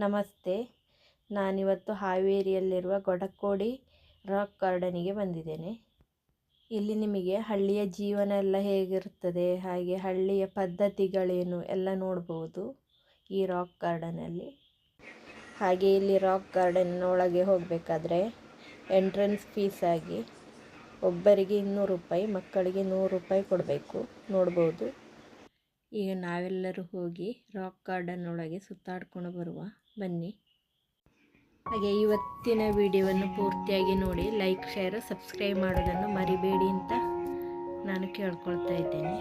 ನಮಸ್ತೆ. ನಾನಿವತ್ತು ಹಾವೇರಿಯಲ್ಲಿರುವ ಗೊಡಕೋಡಿ ರಾಕ್ ಗಾರ್ಡನಿಗೆ ಬಂದಿದ್ದೇನೆ. ಇಲ್ಲಿ ನಿಮಗೆ ಹಳ್ಳಿಯ ಜೀವನ ಎಲ್ಲ ಹೇಗಿರುತ್ತದೆ, ಹಾಗೆ ಹಳ್ಳಿಯ ಪದ್ಧತಿಗಳೇನು ಎಲ್ಲ ನೋಡ್ಬೋದು ಈ ರಾಕ್ ಗಾರ್ಡನಲ್ಲಿ. ಹಾಗೆ ಇಲ್ಲಿ ರಾಕ್ ಗಾರ್ಡನ್ ಒಳಗೆ ಹೋಗಬೇಕಾದ್ರೆ ಎಂಟ್ರೆನ್ಸ್ ಫೀಸ್ ಆಗಿ ಒಬ್ಬರಿಗೆ 200 ರೂಪಾಯಿ, ಮಕ್ಕಳಿಗೆ 100 ರೂಪಾಯಿ ಕೊಡಬೇಕು. ನೋಡ್ಬೋದು. ಈಗ ನಾವೆಲ್ಲರೂ ಹೋಗಿ ರಾಕ್ ಗಾರ್ಡನ್ ಒಳಗೆ ಸುತ್ತಾಡ್ಕೊಂಡು ಬರುವ, ಬನ್ನಿ. ಹಾಗೆ ಇವತ್ತಿನ ವಿಡಿಯೋವನ್ನು ಪೂರ್ತಿಯಾಗಿ ನೋಡಿ, ಲೈಕ್, ಶೇರ್, ಸಬ್ಸ್ಕ್ರೈಬ್ ಮಾಡೋದನ್ನು ಮರಿಬೇಡಿ ಅಂತ ನಾನು ಕೇಳ್ಕೊಳ್ತಾ ಇದ್ದೇನೆ.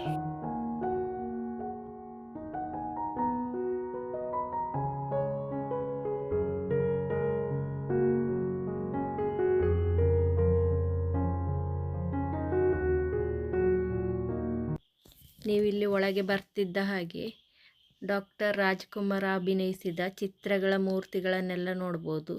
ನೀವು ಇಲ್ಲಿ ಒಳಗೆ ಬರ್ತಿದ್ದ ಹಾಗೆ ಡಾಕ್ಟರ್ ರಾಜ್ಕುಮಾರ್ ಅಭಿನಯಿಸಿದ ಚಿತ್ರಗಳ ಮೂರ್ತಿಗಳನ್ನೆಲ್ಲ ನೋಡ್ಬೋದು.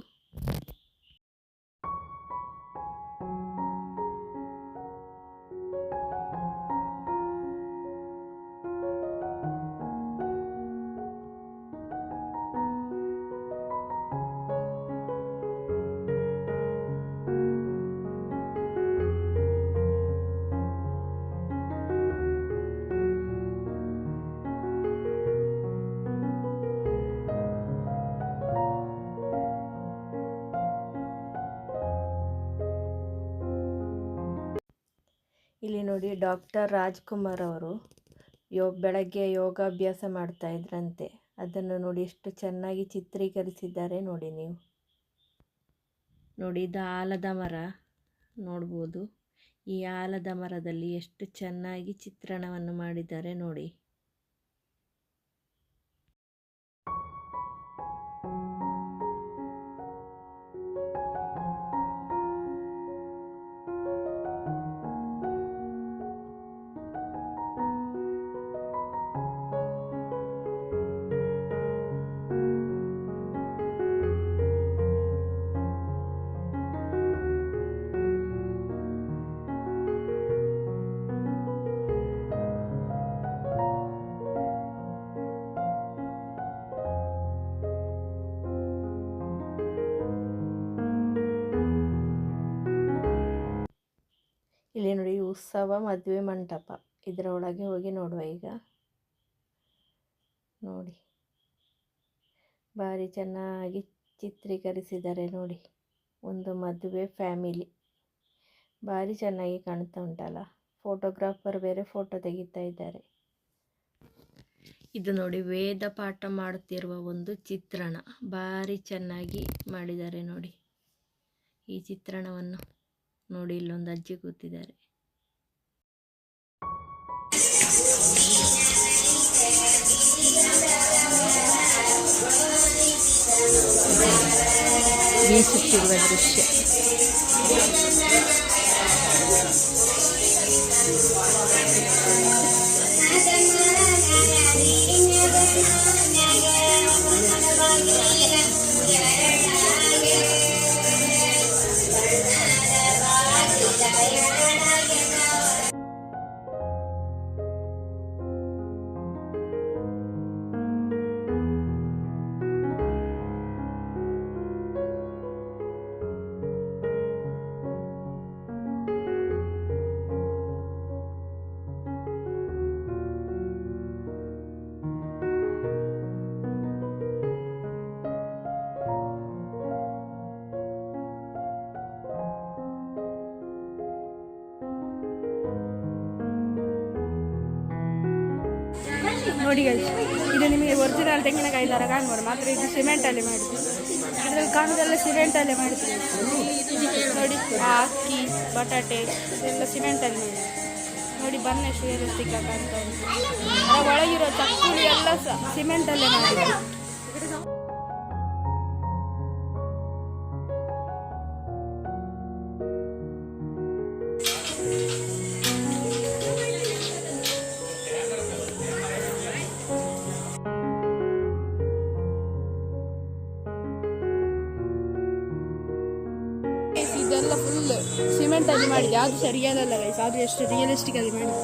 ಇಲ್ಲಿ ನೋಡಿ, ಡಾಕ್ಟರ್ ರಾಜ್ಕುಮಾರ್ ಅವರು ಬೆಳಗ್ಗೆ ಯೋಗಾಭ್ಯಾಸ ಮಾಡ್ತಾ ಇದ್ರಂತೆ. ಅದನ್ನು ನೋಡಿ ಎಷ್ಟು ಚೆನ್ನಾಗಿ ಚಿತ್ರೀಕರಿಸಿದ್ದಾರೆ ನೋಡಿ. ನೀವು ನೋಡಿ, ಇದು ಆಲದ ಮರ ನೋಡ್ಬೋದು. ಈ ಆಲದ ಮರದಲ್ಲಿ ಎಷ್ಟು ಚೆನ್ನಾಗಿ ಚಿತ್ರಣವನ್ನು ಮಾಡಿದ್ದಾರೆ ನೋಡಿ. ಇಲ್ಲಿ ನೋಡಿ, ಉತ್ಸವ ಮದುವೆ ಮಂಟಪ, ಇದರ ಒಳಗೆ ಹೋಗಿ ನೋಡುವ. ಈಗ ನೋಡಿ, ಭಾರಿ ಚೆನ್ನಾಗಿ ಚಿತ್ರೀಕರಿಸಿದ್ದಾರೆ ನೋಡಿ. ಒಂದು ಮದುವೆ ಫ್ಯಾಮಿಲಿ, ಭಾರಿ ಚೆನ್ನಾಗಿ ಕಾಣ್ತಾ ಉಂಟಲ್ಲ. ಫೋಟೋಗ್ರಾಫರ್ ಬೇರೆ ಫೋಟೋ ತೆಗಿತಾ ಇದ್ದಾರೆ. ಇದು ನೋಡಿ, ವೇದ ಪಾಠ ಮಾಡುತ್ತಿರುವ ಒಂದು ಚಿತ್ರಣ, ಭಾರಿ ಚೆನ್ನಾಗಿ ಮಾಡಿದ್ದಾರೆ ನೋಡಿ. ಈ ಚಿತ್ರಣವನ್ನು ನೋಡಿ, ಇಲ್ಲೊಂದು ಅಜ್ಜಿ ಕೂತಿದ್ದಾರೆ. ಬೀಸುತ್ತಿರುವ ದೃಶ್ಯ. ನೋಡಿ ಗೈಸ್, ಇದು ನಿಮಗೆ ಒರಿಜಿನಲ್ ತೆಂಗಿನಕಾಯಿ ಥರ ಕಾಣ್ಬೋದು, ಮಾತ್ರ ಇದು ಸಿಮೆಂಟಲ್ಲಿ ಮಾಡಿದ್ದು. ಇದರಲ್ಲಿ ಕಾಣೋದೆಲ್ಲ ಸಿಮೆಂಟಲ್ಲೇ ಮಾಡಿದ್ದು ನೋಡಿ. ಅಕ್ಕಿ, ಬಟಾಟೆ ಇದೆಲ್ಲ ಸಿಮೆಂಟಲ್ಲಿ ಮಾಡಿದ್ದು ನೋಡಿ. ಬನ್ನಿ, ರಿಯಲಿಸ್ಟಿಕ್ ಆಗಿ ಕಾಣ್ತಾ ಉಂಟು. ಅದರ ಒಳಗಿರೋ ಚಕ್ಕುಲಿ ಎಲ್ಲ ಸಹ ಸಿಮೆಂಟಲ್ಲೇ ಮಾಡಿದ್ದು. ಇದೆಲ್ಲ ಫುಲ್ ಸಿಮೆಂಟಲ್ಲಿ ಮಾಡಿದೆ, ಅದು ಸರಿಯಾದಲ್ಲ ಗೈಸ್. ಅದು ಎಷ್ಟು ರಿಯಲಿಸ್ಟಿಕ್ ಆಗಿ ಮಾಡಿದೆ.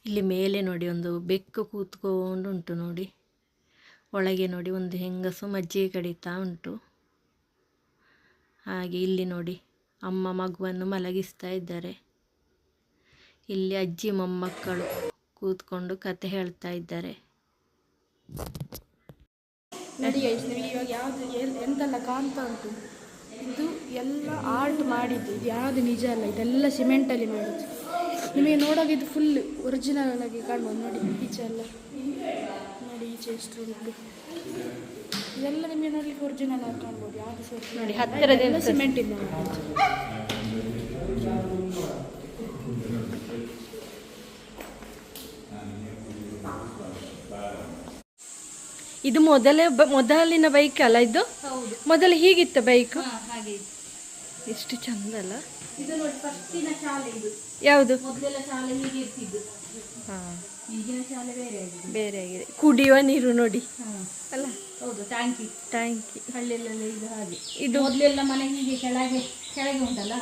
ಇಲ್ಲಿ ಮೇಲೆ ನೋಡಿ ಒಂದು ಬೆಕ್ಕು ಕೂತ್ಕೊಂಡು ಉಂಟು ನೋಡಿ. ಒಳಗೆ ನೋಡಿ ಒಂದು ಹೆಂಗಸು ಮಜ್ಜಿಗೆ ಕಡಿತಾ ಉಂಟು. ಹಾಗೆ ಇಲ್ಲಿ ನೋಡಿ ಅಮ್ಮ ಮಗುವನ್ನು ಮಲಗಿಸ್ತಾ ಇದ್ದಾರೆ. ಇಲ್ಲಿ ಅಜ್ಜಿ ಮೊಮ್ಮಕ್ಕಳು ಕೂತ್ಕೊಂಡು ಕತೆ ಹೇಳ್ತಾ ಇದ್ದಾರೆ. ನೋಡಿ ಗೈಸ್, ನಿಮಗೆ ಇವಾಗ ಯಾವುದು ಎಂತೆಲ್ಲ ಕಾಣ್ತಾ ಉಂಟು, ಇದು ಎಲ್ಲ ಆರ್ಟ್ ಮಾಡಿದ್ದು. ಇದು ಯಾವುದು ನಿಜ ಅಲ್ಲ, ಇದೆಲ್ಲ ಸಿಮೆಂಟಲ್ಲಿ ಮಾಡಿದ್ದು. ನಿಮಗೆ ನೋಡುವಾಗ ಇದು ಫುಲ್ ಒರಿಜಿನಲ್ ಆಗಿ ಕಾಣ್ಬೋದು. ನೋಡಿ ಈಚೆ ಎಲ್ಲ ನೋಡಿ, ಈಚೆ ಎಷ್ಟು ಉಂಟು. ಇದೆಲ್ಲ ನಿಮಗೆ ನೋಡಲಿಕ್ಕೆ ಒರಿಜಿನಲ್ ಆಗಿ ಕಾಣ್ಬೋದು. ಯಾವುದು ಸಹ ನೋಡಿ ಹತ್ತಿರದಿಂದ ಸಿಮೆಂಟಿಂದ ಇದು ಮೊದಲಿನ ಬೈಕ್ ಅಲ್ಲ ಇದು? ಮೊದಲು ಹೀಗಿತ್ತು ಬೈಕ್. ಹಾಗೆ ಎಷ್ಟು ಚಂದ ಅಲ್ಲ. ಇದು ನೋಡಿ ಫಸ್ಟಿನ ಶಾಲೆ ಇದು. ಯಾವುದು? ಮೊದಲೆಲ್ಲ ಶಾಲೆ ಹೀಗೆ ಇರ್ತಿದ್ದು. ಹಾಂ, ಈಗಿನ ಶಾಲೆ ಬೇರೆ ಆಗಿದೆ. ಬೇರೆ ಆಗಿದೆ. ಕುಡಿಯುವ ನೀರು ನೋಡಿ ಅಲ್ಲ. ಹೌದು, ಟ್ಯಾಂಕಿ ಹಳ್ಳಿಯಲ್ಲೆಲ್ಲ ಇದು ಹಾಗೆ. ಇದು ಮೊದಲೆಲ್ಲ ಮನೆ ಹೀಗೆ ಕೆಳಗೆ ಉಂಟಲ್ಲ,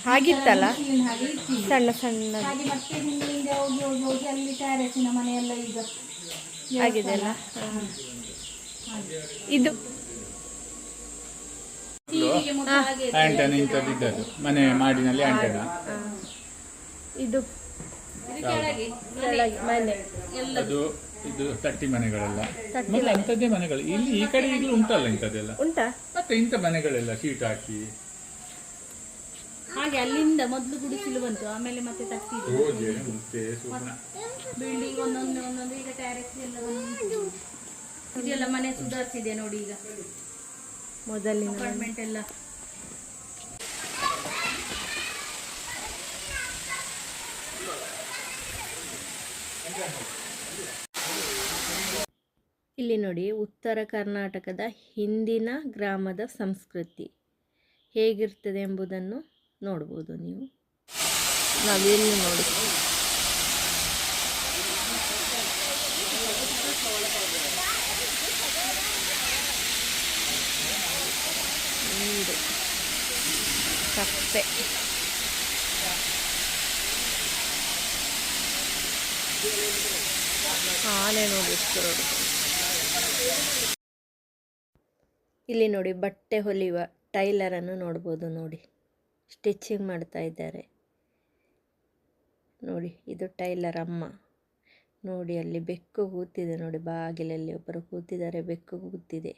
ಹಾಗಿತ್ತಲ್ಲ, ಹಾಗೆ ಇರ್ತಿತ್ತು. ಸಣ್ಣ ಸಣ್ಣ ಹಾಗೆ ಮತ್ತೆ ಹಿಂದೆ ಹೋಗಿ ಹೋಗಿ ಹೋಗಿ ಅಲ್ಲಿ ಟ್ಯಾರೆಸಿನ ಮನೆಯೆಲ್ಲ ಈಗ ಆಗಿದೆ ಅಲ್ಲ. ಇದು ಆಂಟನ ಇಂಥದ್ದಿದ್ದದು ಮನೆ ಮಾಡಿನಲ್ಲಿ ಆಂಟನ. ಇದು ಮನೆ ಅದು ಇದು ತಟ್ಟಿ ಮನೆಗಳೆಲ್ಲ ಮೊದಲು ಅಂಥದ್ದೇ ಮನೆಗಳು. ಇಲ್ಲಿ ಈ ಕಡೆ ಈಗಲೂ ಉಂಟಲ್ಲ ಇಂಥದ್ದೆಲ್ಲ. ಉಂಟಾ? ಮತ್ತೆ ಇಂಥ ಮನೆಗಳೆಲ್ಲ ಶೀಟ್ ಹಾಕಿ ಹಾಗೆ ಅಲ್ಲಿಂದ ಮೊದಲು ಗುಡಿಸಲು ಬಂತು, ಆಮೇಲೆ ಮತ್ತೆ ತಟ್ಟಿ ರೋಜೆ ಮುತ್ತೆ ಸುಣ್ಣ ಬಿಲ್ಡಿಂಗ್ ಒಂದೊಂದು ಈಗ ಟ್ಯಾರೆಸ್ ಎಲ್ಲ ಇದೆಲ್ಲ ಮನೆ ಸುಧಾರಿಸಿದೆ ನೋಡಿ. ಈಗ ಮೊದಲಿನ ಅಪಾರ್ಟ್ಮೆಂಟ್ ಎಲ್ಲ ಇಲ್ಲಿ ನೋಡಿ ಉತ್ತರ ಕರ್ನಾಟಕದ ಹಿಂದಿನ ಗ್ರಾಮದ ಸಂಸ್ಕೃತಿ ಹೇಗಿರ್ತದೆ ಎಂಬುದನ್ನು ನೋಡ್ಬೋದು ನೀವು. ನಾವಿಲ್ಲಿ ನೋಡಿ ನೀರು, ಕಪ್ಪೆ, ಆನೆ ನೋಡಿ ಎಷ್ಟು ರೋಡು. ಇಲ್ಲಿ ನೋಡಿ ಬಟ್ಟೆ ಹೊಲಿಯುವ ಟೈಲರನ್ನು ನೋಡ್ಬೋದು ನೋಡಿ, ಸ್ಟಿಚಿಂಗ್ ಮಾಡ್ತಾ ಇದ್ದಾರೆ ನೋಡಿ. ಇದು ಟೈಲರ್ ಅಮ್ಮ ನೋಡಿ. ಅಲ್ಲಿ ಬೆಕ್ಕು ಕೂತಿದೆ ನೋಡಿ, ಬಾಗಿಲಲ್ಲಿ ಒಬ್ಬರು ಕೂತಿದ್ದಾರೆ, ಬೆಕ್ಕು ಕೂತಿದೆ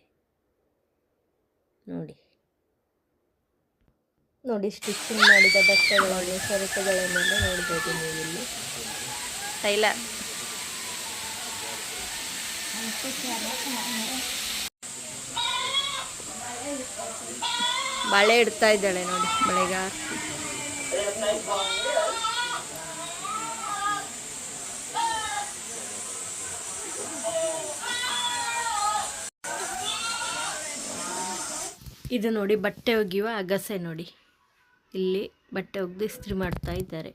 ನೋಡಿ. ನೋಡಿ ಸ್ಟಿಚಿಂಗ್ ಮಾಡಿದ ಬಟ್ಟೆಗಳನ್ನು, ಸರಕುಗಳನ್ನೆಲ್ಲ ನೋಡ್ಬೋದು ನೀವು ಇಲ್ಲಿ. ಟೈಲರ್ ಬಳೆ ಇಡ್ತಾ ಇದ್ದಾಳೆ ನೋಡಿ, ಬಳೆಗಾರ. ಇದು ನೋಡಿ ಬಟ್ಟೆ ಒಗೆಯುವ ಅಗಸೆ ನೋಡಿ. ಇಲ್ಲಿ ಬಟ್ಟೆ ಒಗೆದು ಇಸ್ತ್ರಿ ಮಾಡ್ತಾ ಇದ್ದಾರೆ.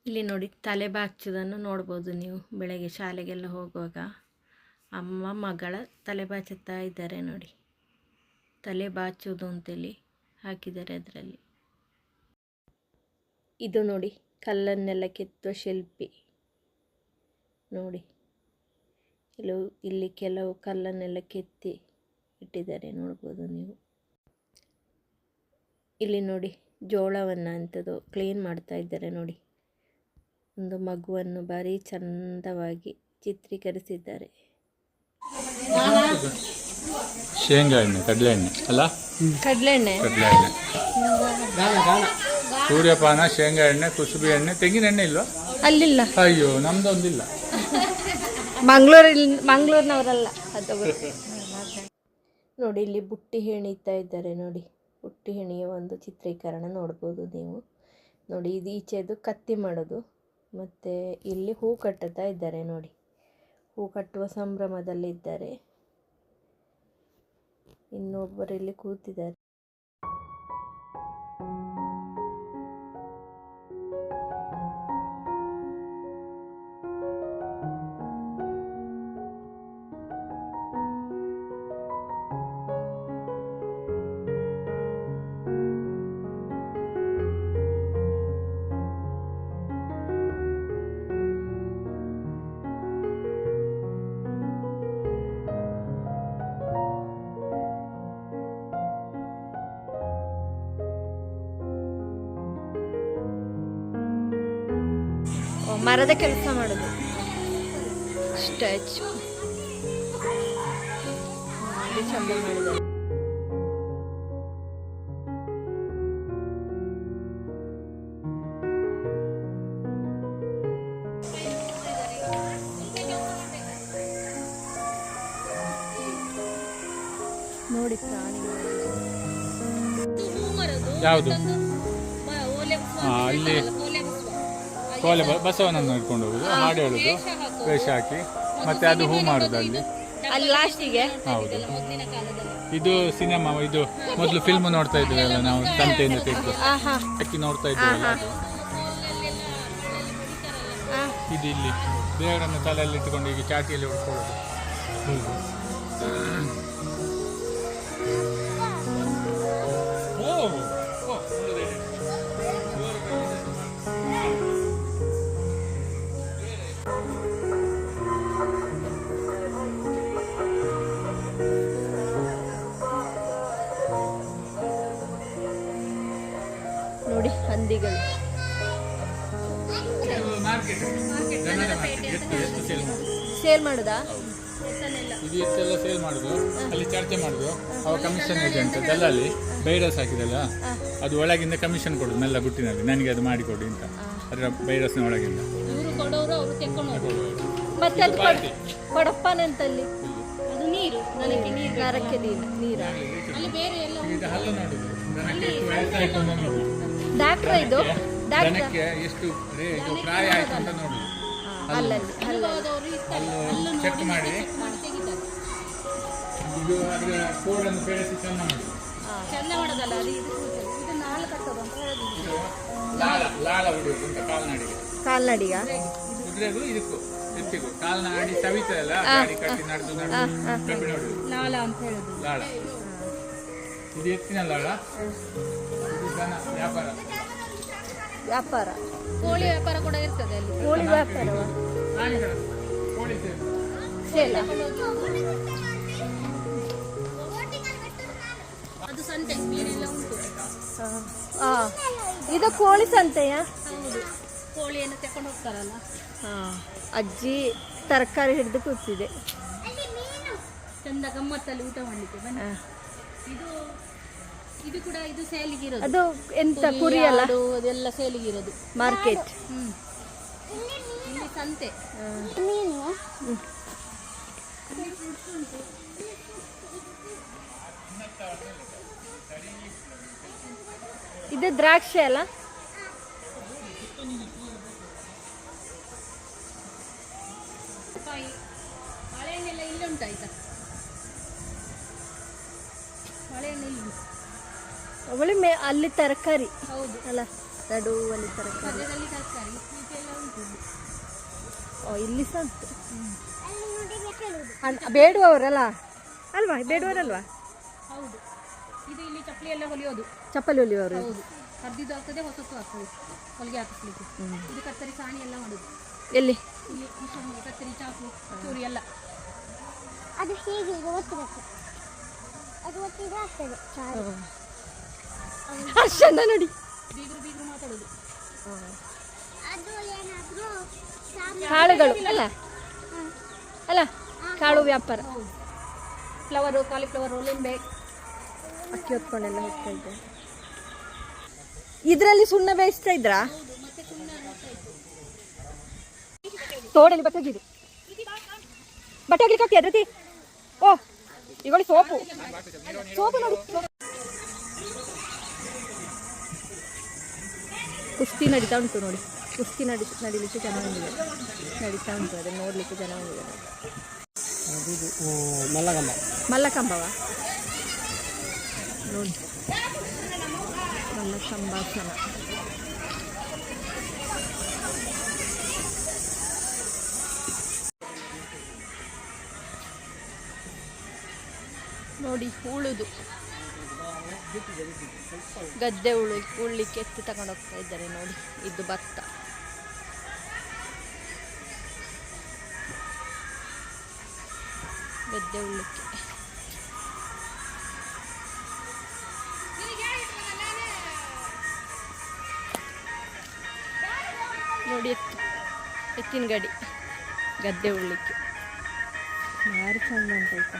ಇಲ್ಲಿ ನೋಡಿ ತಲೆ ಬಾಚುವುದನ್ನು ನೋಡ್ಬೋದು ನೀವು. ಬೆಳಗ್ಗೆ ಶಾಲೆಗೆಲ್ಲ ಹೋಗುವಾಗ ಅಮ್ಮ ಮಗಳ ತಲೆ ಬಾಚುತ್ತಾ ಇದ್ದಾರೆ ನೋಡಿ. ತಲೆ ಬಾಚುವುದು ಅಂತೇಳಿ ಹಾಕಿದ್ದಾರೆ ಅದರಲ್ಲಿ. ಇದು ನೋಡಿ ಕಲ್ಲನ್ನೆಲ್ಲ ಕೆತ್ತುವ ಶಿಲ್ಪಿ ನೋಡಿ. ಇಲ್ಲಿ ಕೆಲವು ಕಲ್ಲನ್ನೆಲ್ಲ ಕೆತ್ತಿ ಇಟ್ಟಿದ್ದಾರೆ ನೋಡ್ಬೋದು ನೀವು. ಇಲ್ಲಿ ನೋಡಿ ಜೋಳವನ್ನು ಅಂಥದ್ದು ಕ್ಲೀನ್ ಮಾಡ್ತಾ ಇದ್ದಾರೆ ನೋಡಿ. ಒಂದು ಮಗುವನ್ನು ಭಾರಿ ಚಂದವಾಗಿ ಚಿತ್ರೀಕರಿಸಿದ್ದಾರೆ. ಶೇಂಗಾ ಎಣ್ಣೆ, ಕಡಲೆ ಎಣ್ಣೆ ಅಲ್ಲ, ಕಡಲೆ ಎಣ್ಣೆ, ಸೂರ್ಯಪಾನ, ಶೇಂಗಾ ಎಣ್ಣೆ, ಕುಸುಬಿ ಎಣ್ಣೆ, ತೆಂಗಿನ ಎಣ್ಣೆ ಇಲ್ವಾ? ಅಲ್ಲಿಲ್ಲ. ಅಯ್ಯೋ ನಮ್ದೊಂದಿಲ್ಲ. ಮಂಗಳೂರಿನವರಲ್ಲ ಅದು. ನೋಡಿ ಇಲ್ಲಿ ಬುಟ್ಟಿ ಹೆಣಿತಾ ಇದ್ದಾರೆ ನೋಡಿ. ಬುಟ್ಟಿ ಹೆಣಿಯ ಒಂದು ಚಿತ್ರೀಕರಣ ನೋಡ್ಬೋದು ನೀವು ನೋಡಿ. ಇದು ಈಚೆದು ಕತ್ತಿ ಮಾಡೋದು. ಮತ್ತು ಇಲ್ಲಿ ಹೂ ಕಟ್ಟುತ್ತಾ ಇದ್ದಾರೆ ನೋಡಿ. ಹೂ ಕಟ್ಟುವ ಸಂಭ್ರಮದಲ್ಲಿದ್ದಾರೆ. ಇನ್ನೊಬ್ಬರು ಇಲ್ಲಿ ಕೂತಿದ್ದಾರೆ. ಮರದ ಕೆಲಸ ಮಾಡೋದು ಸ್ಟ್ಯಾಚು ಚಂದ ಮಾಡಿದ್ದಾರೆ. ನೋಡಿ ಪ್ರಾಣಿಗಳು ಯಾವುದು ಅಲ್ಲಿ ಕೋಲೆ ಬಸವನನ್ನು ಇಟ್ಕೊಂಡು ಹೋಗುದು, ಹಾಡು ಹೇಳುದು, ವೇಷ ಹಾಕಿ, ಮತ್ತೆ ಅದು ಹೂ ಮಾರುದು ಅಲ್ಲಿ ಲಾಸ್ಟಿಗೆ. ಹೌದು, ಇದು ಸಿನಿಮಾ. ಇದು ಮೊದಲು ಫಿಲ್ಮ್ ನೋಡ್ತಾ ಇದ್ವಿ ಅಲ್ಲ ನಾವು, ಸಂತೆಯಿಂದ ತೆಗೆದು ಅಕ್ಕಿ ನೋಡ್ತಾ ಇದ್ವಿ. ಇದು ಇಲ್ಲಿ ದೇವರನ್ನು ತಲೆಯಲ್ಲಿ ಇಟ್ಟುಕೊಂಡು ಈಗ ಚಾಟಿಯಲ್ಲಿ ಉಟ್ಕೊಳ್ಳೋದು. ನೋಡಿ ಹಂದಿಗಳು. ಸೇಲ್ ಮಾಡುದಾ? ಇದು ಎಷ್ಟೆಲ್ಲ ಸೇಲ್ ಮಾಡುದು, ಅಲ್ಲಿ ಚರ್ಚೆ ಮಾಡುದು. ಅವ ಕಮಿಷನ್ ಏಜೆಂಟ್ ದಲ್ಲಾಳಿ ಬೈರಸ್ ಹಾಕಿದಲ್ಲ, ಅದು ಒಳಗಿಂದ ಕಮಿಷನ್ ಕೊಡುದು ಮೆಲ್ಲ ಗುಟ್ಟಿನಲ್ಲಿ, ನನಗೆ ಅದು ಮಾಡಿಕೊಡಿ ಅಂತ. ಅದರ ಬೈರಸ್ನ ಒಳಗಿಂದ ಮತ್ತೆ ಅದು ಕೊಡಪ್ಪನಂತಲ್ಲಿ ಅದು ನೀರು, ನನಗೆ ನರಕ್ಕೆ ನೀರ. ಹಲ್ಲು ನೋಡುದು, ಡಾಕ್ಟ್ರ ಇದು ದನಕ್ಕೆ ಎಷ್ಟು ಇದು ಪ್ರಾಯ ಆಯ್ತು ಅಂತ ನೋಡುದು. ಹಲ್ಲು ಚೆಕ್ ಮಾಡಿ ಇದು ಅದರ ಕೋಡನ್ನು ಬೆಳೆಸಿ ಚೆಂದ ಮಾಡುದು. ಲಾಳ ಹೊಡೆಯುವುದು ಅಂತ ಕಾಲ್ನಡಿಗ ಕುದುರೆಗೂ ಇದಕ್ಕೂ ಎತ್ತಿಗೂ ಕಾಲ್ನಾಡಿ ಸವಿತಲ್ಲ, ಗಾಡಿ ಕಟ್ಟಿ ನಡೆದು ಕಬ್ಬಿಣ ಹೊಡೆಯುವುದು ಲಾಳ ಅಂತ ಹೇಳುದು. ಲಾಳ ಇದು ಎತ್ತಿನ ಲಾಳ, ಇದು ದನ ವ್ಯಾಪಾರ. ಕೋಳಿ ವ್ಯಾಪಾರ ಕೂಡ ಇರ್ತದೆ ಅಲ್ಲಿ. ಕೋಳಿ ವ್ಯಾಪಾರ ಅದು ಸಂತೆ ಬೇರೆಲ್ಲ ಉಂಟು. ಇದು ಕೋಳಿ ಸಂತೆಯಾ? ಹೌದು, ಕೋಳಿಯನ್ನು ತಕೊಂಡು ಹೋಗ್ತಾರಲ್ಲ. ಅಜ್ಜಿ ತರಕಾರಿ ಹಿಡಿದು ಕೂತಿದೆ. ಚಂದ ಗಮ್ಮತ್ತಲ್ಲಿ ಊಟ ಮಾಡಲಿಕ್ಕೆ ಬನ್ನಿ. ಇದು ಕೂಡ ಇದು ಸೇಲಿಗಿರೋದು. ಅದು ಎಂತ ಕುರಿ ಅಲ್ಲ, ಅದೆಲ್ಲ ಸೇಲಿಗಿರೋದು. ಮಾರ್ಕೆಟ್. ಇಲ್ಲಿ ಸಂತೆ. ಇದು ದ್ರಾಕ್ಷಿ ಅಲ್ಲ? ಬಾಳೆಹಣ್ಣೆಲ್ಲ ಇಲ್ಲಿ ಉಂಟಾಯ್ತಾ? ಬಾಳೆಹಣ್ಣು ಇಲ್ಲಿ ಅವಳಿ ಅಲ್ಲಿ ತರಕಾರಿ. ಹೌದು ಅಲ್ಲ, ನಡುವಲ್ಲಿ ತರಕಾರಿ. ತರಕಾರಿ ಉಂಟು. ಇಲ್ಲಿ ಸಹ ಉಂಟು. ಬೇಡುವವರಲ್ಲ ಅಲ್ವಾ? ಬೇಡುವವರಲ್ವಾ? ಹೌದು. ಇದು ಇಲ್ಲಿ ಚಪ್ಪಲಿ ಎಲ್ಲ ಹೊಲಿಯೋದು. ಚಪ್ಪಲಿ ಹೊಲಿಯೋರು. ಹೌದು, ಹರಿದಿದ್ದು ಆಗ್ತದೆ, ಹೊಸತ್ತು ಆಗ್ತದೆ ಹೊಲಿಗೆ ಹಾಕಿಸ್ಲಿಕ್ಕೆ. ಇದು ಕತ್ತರಿ ಸಾಣಿ ಎಲ್ಲ ಮಾಡೋದು. ಎಲ್ಲಿ? ಇಲ್ಲಿ ಕತ್ತರಿ, ಚಾಕು, ಚೂರಿ ಎಲ್ಲ. ಅದು ಹೀಗೆ ಒತ್ತಬೇಕು, ಅದು ಒತ್ತಿದ್ರೆ ಆಗ್ತದೆ. ಚಂದ ನೋಡಿ, ಬೀಗರು ಮಾತಾಡೋದು. ಅದು ಏನಾದರೂ ಕಾಳುಗಳು ಅಲ್ಲ ಅಲ್ಲ, ಕಾಳು ವ್ಯಾಪಾರ. ಫ್ಲವರು, ಕಾಲಿಫ್ಲವರು, ಲಿಂಬೆ, ಅಕ್ಕಿ ಹೊತ್ಕೊಂಡೆಲ್ಲ ಹೋಗ್ತಾ ಇದ್ದೆ. ಇದರಲ್ಲಿ ಸುಣ್ಣ ಬೇಯಿಸ್ತಾ ಇದ್ರಾ? ತೋಡಲ್ಲಿ ಬಟ್ಟೆ ಹೋಗಿದೆ, ಬಟ್ಟೆ ಹೋಗ್ಲಿಕ್ಕೆ ಹೋಗ್ತೀಯ ಧೃತಿ? ಓ ಈಗೊಳ್ಳಿ ಸೋಪು ನೋಡಿ. ಕುಸ್ತಿ ನಡೀತಾ ಉಂಟು ನೋಡಿ. ಕುಸ್ತಿ ನಡಿಲಿಕ್ಕೆ ಚೆನ್ನಾಗಿದೆ, ನಡೀತಾ ಉಂಟು. ಅದನ್ನು ನೋಡಲಿಕ್ಕೆ ಚೆನ್ನಾಗಿದೆ. ಮಲ್ಲಕಂಬವ ನೋಡಿ, ಮಲ್ಲಕಂಬಾಸನ. ನೋಡಿ ಉಳುದು, ಗದ್ದೆ ಉಳ್ಳಿಕ್ಕೆ ಎತ್ತಿ ತಗೊಂಡು ಹೋಗ್ತಾ ಇದ್ದಾರೆ ನೋಡಿ. ಇದು ಭತ್ತ. ಗದ್ದೆ ಉಳ್ಳಿಕ್ಕೆ ನೋಡಿ ಎತ್ತು. ಎತ್ತಿನ ಗಾಡಿ ಗದ್ದೆ ಉಳ್ಳಿಕ್ಕೆ ಭಾರಿ ಚಂದ ಉಂಟಾಯ್ತಾ.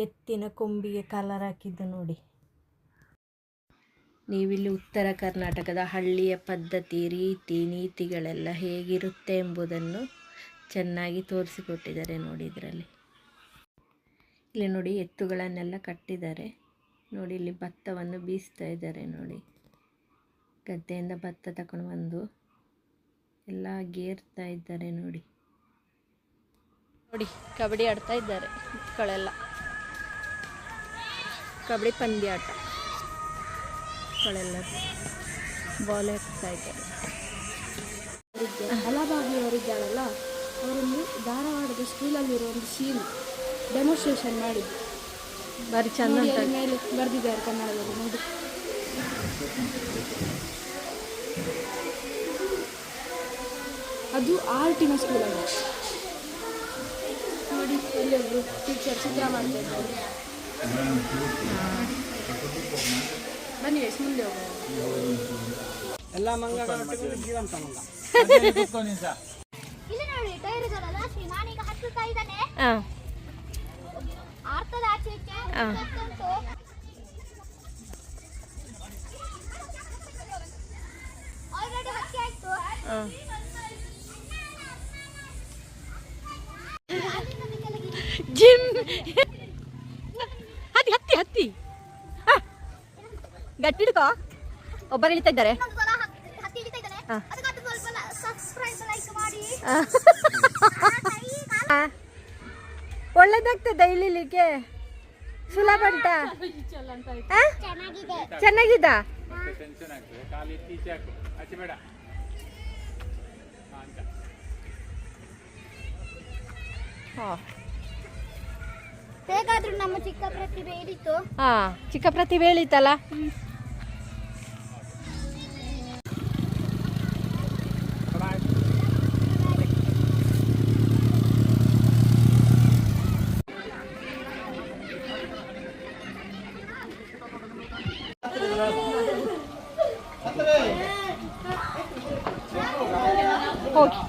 ಎತ್ತಿನ ಕೊಂಬಿಗೆ ಕಲರ್ ಹಾಕಿದ್ದು ನೋಡಿ. ನೀವಿಲ್ಲಿ ಉತ್ತರ ಕರ್ನಾಟಕದ ಹಳ್ಳಿಯ ಪದ್ಧತಿ, ರೀತಿ ನೀತಿಗಳೆಲ್ಲ ಹೇಗಿರುತ್ತೆ ಎಂಬುದನ್ನು ಚೆನ್ನಾಗಿ ತೋರಿಸಿಕೊಟ್ಟಿದ್ದಾರೆ ನೋಡಿ ಇದರಲ್ಲಿ. ಇಲ್ಲಿ ನೋಡಿ ಎತ್ತುಗಳನ್ನೆಲ್ಲ ಕಟ್ಟಿದ್ದಾರೆ ನೋಡಿ. ಇಲ್ಲಿ ಭತ್ತವನ್ನು ಬೀಸ್ತಾ ಇದ್ದಾರೆ ನೋಡಿ. ಗದ್ದೆಯಿಂದ ಭತ್ತ ತಗೊಂಡು ಬಂದು ಎಲ್ಲ ಗೇರ್ತಾ ಇದ್ದಾರೆ ನೋಡಿ. ನೋಡಿ ಕಬಡ್ಡಿ ಆಡ್ತಾ ಇದ್ದಾರೆ ಮಕ್ಕಳೆಲ್ಲ. ಕಬಡ್ಡಿ ಪಂದ್ಯಾಟ ಮಕ್ಕಳೆಲ್ಲ ಬಾಲ್ ಹಾಕ್ತಾ ಇದ್ದಾರೆ. ಹಲಭಾಗಿಯವರಿದ್ದಾರಲ್ಲ, ಅವರೊಂದು ಧಾರವಾಡದ ಸ್ಕೂಲಲ್ಲಿರೋ ಒಂದು ಸೀನ್ ಡೆಮೋನ್ಸ್ಟ್ರೇಷನ್ ಮಾಡಿದ್ದು ಭಾರಿ ಚಂದ ನೋಡಿ, ಅದ್ರ ಮೇಲೆ ಬರೆದಿದ್ದಾರೆ ಕನ್ನಡದಲ್ಲಿ ನೋಡಿ. ಅದು ಆರ್ಟಿನ ಸ್ಕೂಲಲ್ಲಿ ನೋಡಿ. ಇಲ್ಲೊಬ್ರು ಟೀಚರ್ ಚಿತ್ರ ಮಾಡ್ತಾ ಇದ್ದಾರೆ. ಬನ್ನಿ ಗೈಸ್, ಮುಂದೆ ಹೋಗೋಣ. ಎಲ್ಲ ಮಂಗ ಜೀವಂತ ಮಂಗ. ಇಲ್ಲಿ ನೋಡಿ ಟೈರ್ ಇದಲ್ಲ, ನಾನೀಗ ಹತ್ತುತ್ತಾ ಇದ್ದಾನೆ. ಆರ್ತದ ಆಚೆ ಈಚೆ ಉಂಟು. ಆಲ್ರೆಡಿ ಹತ್ತಿ ಆಯ್ತು. ಜಿಮ್ ಹತ್ತಿ ಹತ್ತಿ ಹತ್ತಿ ಗಟ್ಟಿ ಹಿಡ್ಕೋ. ಒಬ್ಬರು ಇಳಿತಾ ಇದ್ದಾರೆ. ಹತ್ತಿ ಹಿಡಿತಾ ಇದ್ದಾನೆ. ಅದಕ್ಕಾಗಿ ಸ್ವಲ್ಪ ಸಬ್ಸ್ಕ್ರೈಬ್ ಲೈಕ್ ಮಾಡಿ. ಒಳ್ಳೇದಾಗ್ತದೆ ಇಳಿಲಿಕ್ಕೆ, ಸುಲಭ ಉಂಟಾ? ಚೆನ್ನಾಗಿದೆ. ಚೆನ್ನಾಗಿದ್ದ. ಟೆನ್ಷನ್ ಆಗ್ತದೆ, ಕಾಲು ಎತ್ತಿ ಈಚೆ ಹಾಕು, ಆಚೆ ಬೇಡ ಅಂತ. ಹೇಗಾದ್ರೂ ನಮ್ಮ ಚಿಕ್ಕ ಪ್ರತಿಭೆ ಇಳಿತು. ಚಿಕ್ಕ ಪ್ರತಿಭೆ ಹೇಳಿತಲ್ಲ. ಹೋಗಿ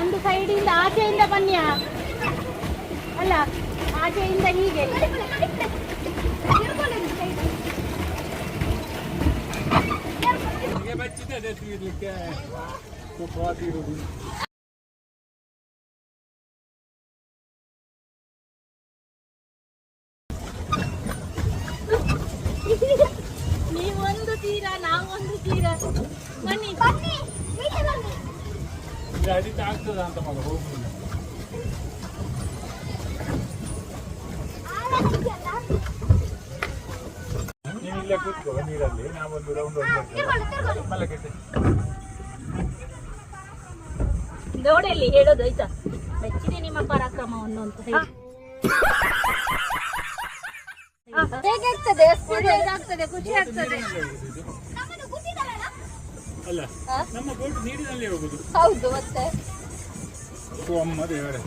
ಒಂದು ಸೈಡಿಂದ ಆಚೆಯಿಂದ ಬನ್ನಿ, ಅಲ್ಲ ಆಚೆಯಿಂದ ಹೀಗೆ. ಬಚ್ಚಿದೆ ತೀರ್ಲಿಕ್ಕೆ ನೀವೊಂದು ತೀರ, ನಾವೊಂದು ತೀರ. ಬನ್ನಿ ಅಡಿತ ಆಗ್ತದ ಅಂತ ಮಗ ಹೋಗ್ತೀನಿ. ನೀವು ಇಲ್ಲೇ ಕೂತ್ಕೋ ನೀರಲ್ಲಿ, ನಾವೊಂದು ರೌಂಡ್ ಮಲಗಟ್ಟೆ ನೋಡಿ ಅಲ್ಲಿ ಹೇಳೋದು ಆಯ್ತಾ. ಮೆಚ್ಚಿದೆ ನಿಮ್ಮ ಪರಾಕ್ರಮವನ್ನು ಅಂತ ಹೇಳಿ. ಹೇಗಾಗ್ತದೆ? ಇದಾಗ್ತದೆ, ಖುಷಿ ಆಗ್ತದೆ. ಅಲ್ಲ, ನಮ್ಮ ಬೋಟ್ ನೀರಿನಲ್ಲಿ ಹೋಗುದು. ಹೌದು, ಮತ್ತೆ ಅಮ್ಮ ದೇವರೇ.